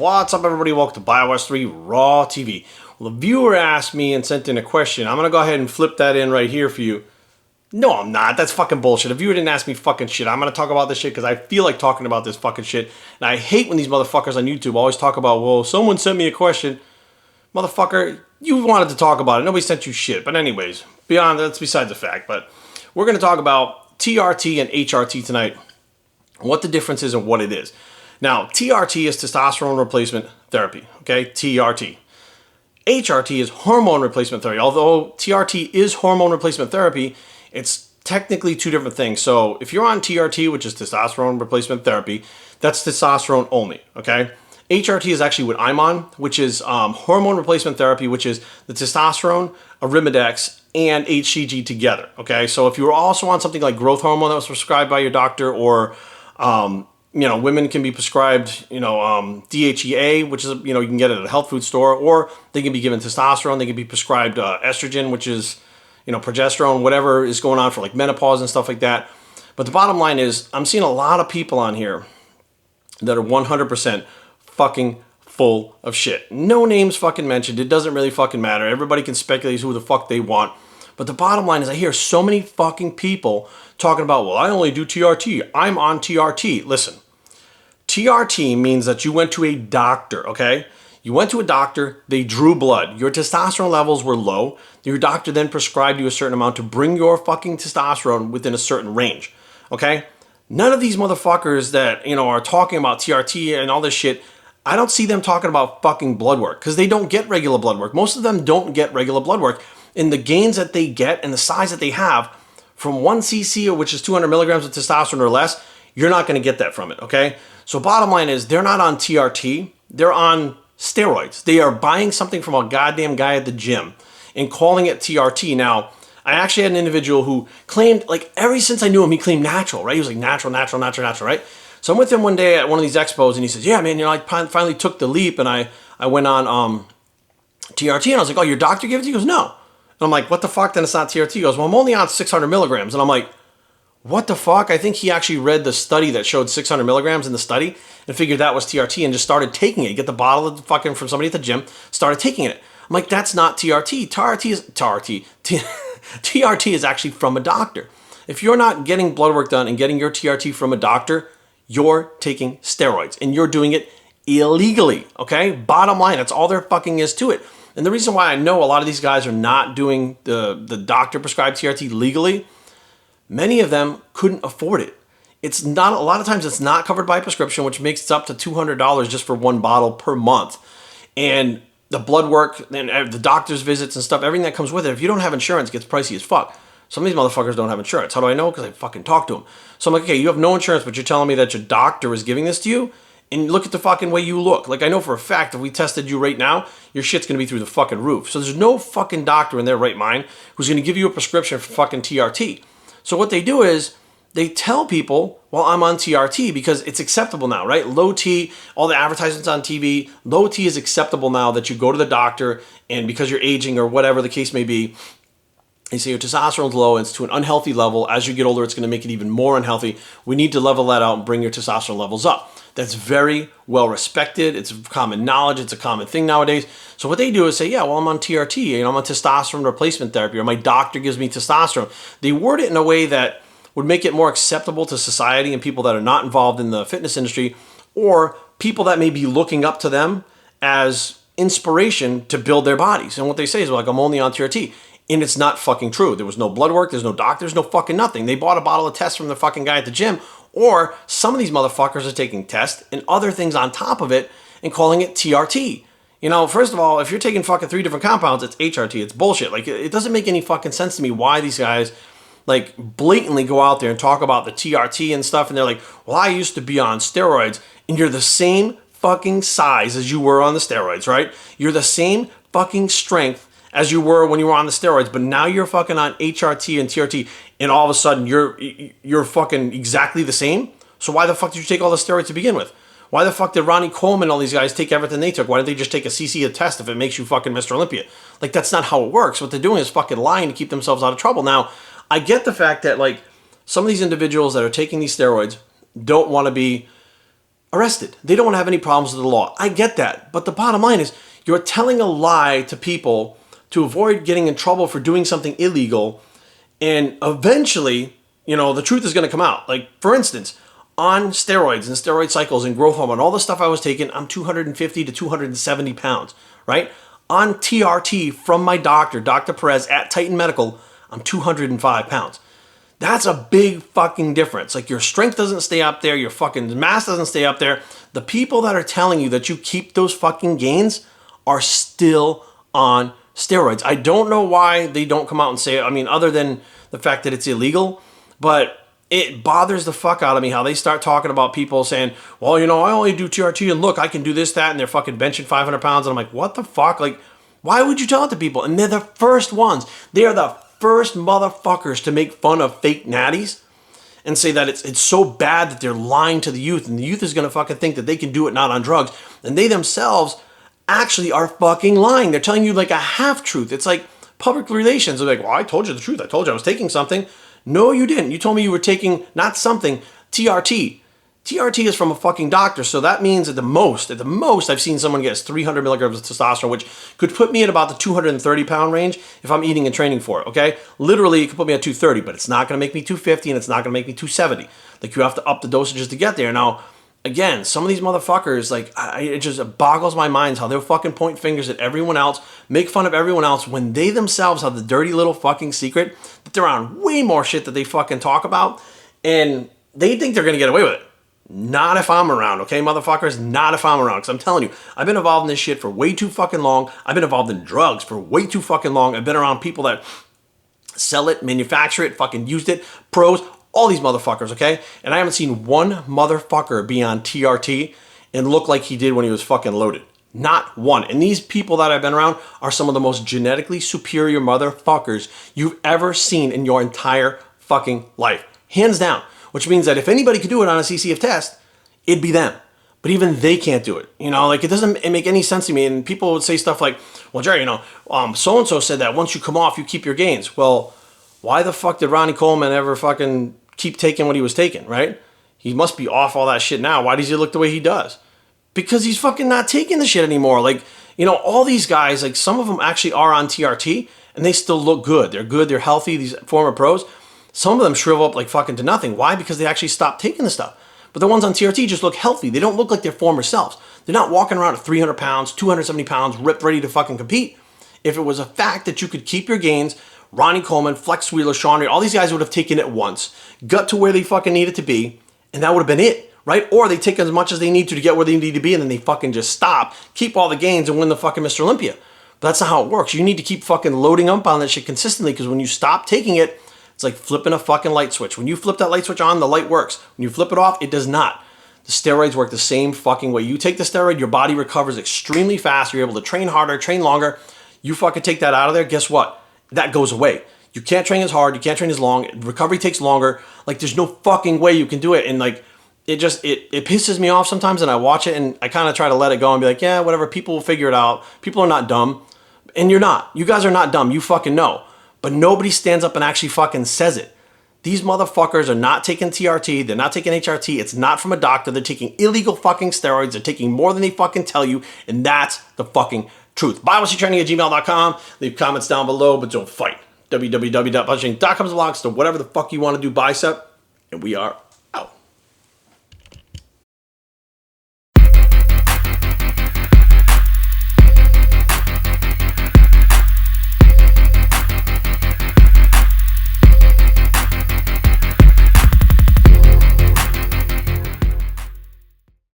What's up, everybody? Welcome to BioWars 3 Raw TV. Well, a viewer asked me and sent in a question. I'm going to go ahead and flip that in right here for you. No, I'm not. That's fucking bullshit. A viewer didn't ask me fucking shit. I'm going to talk about this shit because I feel like talking about this fucking shit. And I hate when these motherfuckers on YouTube always talk about, well, someone sent me a question. Motherfucker, you wanted to talk about it. Nobody sent you shit. But anyways, that's besides the fact. But we're going to talk about TRT and HRT tonight. What the difference is and what it is. Now, TRT is testosterone replacement therapy, okay? TRT. HRT is hormone replacement therapy. Although TRT is hormone replacement therapy, it's technically two different things. So if you're on TRT, which is testosterone replacement therapy, that's testosterone only, okay? HRT is actually what I'm on, which is hormone replacement therapy, which is the testosterone, Arimidex, and HCG together, okay? So if you were also on something like growth hormone that was prescribed by your doctor, or women can be prescribed, DHEA, which is, you can get it at a health food store, or they can be given testosterone. They can be prescribed estrogen, which is, progesterone, whatever is going on for like menopause and stuff like that. But the bottom line is, I'm seeing a lot of people on here that are 100% fucking full of shit. No names fucking mentioned. It doesn't really fucking matter. Everybody can speculate who the fuck they want. But the bottom line is, I hear so many fucking people talking about, well, I only do TRT. I'm on TRT. Listen. TRT means that you went to a doctor, okay? You went to a doctor, they drew blood. Your testosterone levels were low. Your doctor then prescribed you a certain amount to bring your fucking testosterone within a certain range, okay? None of these motherfuckers that, are talking about TRT and all this shit, I don't see them talking about fucking blood work because they don't get regular blood work. Most of them don't get regular blood work. And the gains that they get and the size that they have from 1 cc, which is 200 milligrams of testosterone or less, you're not going to get that from it, okay? So bottom line is, they're not on TRT, they're on steroids. They are buying something from a goddamn guy at the gym and calling it TRT. Now, I actually had an individual who claimed, like, ever since I knew him, he claimed natural, right? He was like, natural, right? So I'm with him one day at one of these expos, and he says, yeah, man, I finally took the leap, and I went on TRT, and I was like, oh, your doctor gave it to you? He goes, no. And I'm like, what the fuck? Then it's not TRT. He goes, well, I'm only on 600 milligrams. And I'm like, what the fuck? I think he actually read the study that showed 600 milligrams in the study and figured that was TRT and just started taking it. You get the bottle of fucking from somebody at the gym, started taking it. I'm like, that's not TRT. TRT is actually from a doctor. If you're not getting blood work done and getting your TRT from a doctor, you're taking steroids and you're doing it illegally, okay? Bottom line, that's all there fucking is to it. And the reason why I know a lot of these guys are not doing the doctor prescribed TRT legally, many of them couldn't afford it. It's not, a lot of times it's not covered by prescription, which makes it up to $200 just for one bottle per month. And the blood work and the doctor's visits and stuff, everything that comes with it, if you don't have insurance, it gets pricey as fuck. Some of these motherfuckers don't have insurance. How do I know? Because I fucking talk to them. So I'm like, okay, you have no insurance, but you're telling me that your doctor is giving this to you? And look at the fucking way you look. Like, I know for a fact, if we tested you right now, your shit's going to be through the fucking roof. So there's no fucking doctor in their right mind who's going to give you a prescription for fucking TRT. So what they do is, they tell people, well, I'm on TRT because it's acceptable now, right? Low T, all the advertisements on TV, low T is acceptable now that you go to the doctor and because you're aging or whatever the case may be, they say your testosterone's low and it's to an unhealthy level. As you get older, it's going to make it even more unhealthy. We need to level that out and bring your testosterone levels up. That's very well respected. It's common knowledge. It's a common thing nowadays. So what they do is say, yeah, well, I'm on TRT. I'm on testosterone replacement therapy, or my doctor gives me testosterone. They word it in a way that would make it more acceptable to society and people that are not involved in the fitness industry, or people that may be looking up to them as inspiration to build their bodies. And what they say is, like, I'm only on TRT. And it's not fucking true. There was no blood work. There's no doctor. There's no fucking nothing. They bought a bottle of tests from the fucking guy at the gym. Or some of these motherfuckers are taking tests and other things on top of it and calling it TRT. First of all, if you're taking fucking 3 different compounds, it's HRT. It's bullshit. Like, it doesn't make any fucking sense to me why these guys, like, blatantly go out there and talk about the TRT and stuff. And they're like, well, I used to be on steroids. And you're the same fucking size as you were on the steroids, right? You're the same fucking strength as you were when you were on the steroids, but now you're fucking on HRT and TRT, and all of a sudden you're fucking exactly the same? So why the fuck did you take all the steroids to begin with? Why the fuck did Ronnie Coleman and all these guys take everything they took? Why didn't they just take a CC test if it makes you fucking Mr. Olympia? Like, that's not how it works. What they're doing is fucking lying to keep themselves out of trouble. Now, I get the fact that, like, some of these individuals that are taking these steroids don't want to be arrested. They don't want to have any problems with the law. I get that. But the bottom line is you're telling a lie to people to avoid getting in trouble for doing something illegal. And eventually, the truth is going to come out. Like, for instance, on steroids and steroid cycles and growth hormone, all the stuff I was taking, I'm 250 to 270 pounds, right? On TRT from my doctor, Dr. Perez at Titan Medical, I'm 205 pounds. That's a big fucking difference. Like, your strength doesn't stay up there, your fucking mass doesn't stay up there. The people that are telling you that you keep those fucking gains are still on steroids. I don't know why they don't come out and say it. I mean, other than the fact that it's illegal, but it bothers the fuck out of me how they start talking about people saying, well, I only do TRT and look, I can do this, that, and they're fucking benching 500 pounds. And I'm like, what the fuck? Like, why would you tell it to people? And they're the first ones. They are the first motherfuckers to make fun of fake natties and say that it's so bad that they're lying to the youth, and the youth is going to fucking think that they can do it not on drugs. And they themselves actually are fucking lying. They're telling you like a half-truth. It's like public relations. They're like, well, I told you the truth. I told you I was taking something. No, you didn't. You told me you were taking not something, TRT. TRT is from a fucking doctor, so that means at the most, I've seen someone get 300 milligrams of testosterone, which could put me at about the 230 pound range if I'm eating and training for it, okay? Literally, it could put me at 230, but it's not gonna make me 250 and it's not gonna make me 270. Like, you have to up the dosages to get there. Now, again, some of these motherfuckers, like, it just boggles my mind how they'll fucking point fingers at everyone else, make fun of everyone else, when they themselves have the dirty little fucking secret that they're on way more shit that they fucking talk about, and they think they're gonna get away with it. Not if I'm around, okay, motherfuckers? Not if I'm around. Because I'm telling you, I've been involved in this shit for way too fucking long. I've been involved in drugs for way too fucking long. I've been around people that sell it, manufacture it, fucking used it, pros, all these motherfuckers, okay? And I haven't seen one motherfucker be on TRT and look like he did when he was fucking loaded. Not one. And these people that I've been around are some of the most genetically superior motherfuckers you've ever seen in your entire fucking life. Hands down. Which means that if anybody could do it on a CCF test, it'd be them. But even they can't do it. Like, it doesn't make any sense to me. And people would say stuff like, well, Jerry, so-and-so said that once you come off, you keep your gains. Well, why the fuck did Ronnie Coleman ever fucking keep taking what he was taking, right? He must be off all that shit now. Why does he look the way he does? Because he's fucking not taking the shit anymore. Like, all these guys, like, some of them actually are on TRT and they still look good. They're good, they're healthy, these former pros. Some of them shrivel up like fucking to nothing. Why? Because they actually stopped taking the stuff. But the ones on TRT just look healthy. They don't look like their former selves. They're not walking around at 300 pounds, 270 pounds, ripped, ready to fucking compete. If it was a fact that you could keep your gains, Ronnie Coleman, Flex Wheeler, Sean Reed, all these guys would have taken it once, got to where they fucking needed to be, and that would have been it, right? Or they take as much as they need to get where they need to be, and then they fucking just stop, keep all the gains, and win the fucking Mr. Olympia. But that's not how it works. You need to keep fucking loading up on that shit consistently, because when you stop taking it, it's like flipping a fucking light switch. When you flip that light switch on, the light works. When you flip it off, it does not. The steroids work the same fucking way. You take the steroid, your body recovers extremely fast. You're able to train harder, train longer. You fucking take that out of there, guess what? That goes away. You can't train as hard. You can't train as long. Recovery takes longer. Like, there's no fucking way you can do it. And like, it pisses me off sometimes, and I watch it and I kind of try to let it go and be like, yeah, whatever. People will figure it out. People are not dumb. And you're not. You guys are not dumb. You fucking know. But nobody stands up and actually fucking says it. These motherfuckers are not taking TRT. They're not taking HRT. It's not from a doctor. They're taking illegal fucking steroids. They're taking more than they fucking tell you. And that's the fucking truth. BioStraining@gmail.com. Leave comments down below, but don't fight. www.punching.com/blogs to whatever the fuck you want to do, bicep. And we are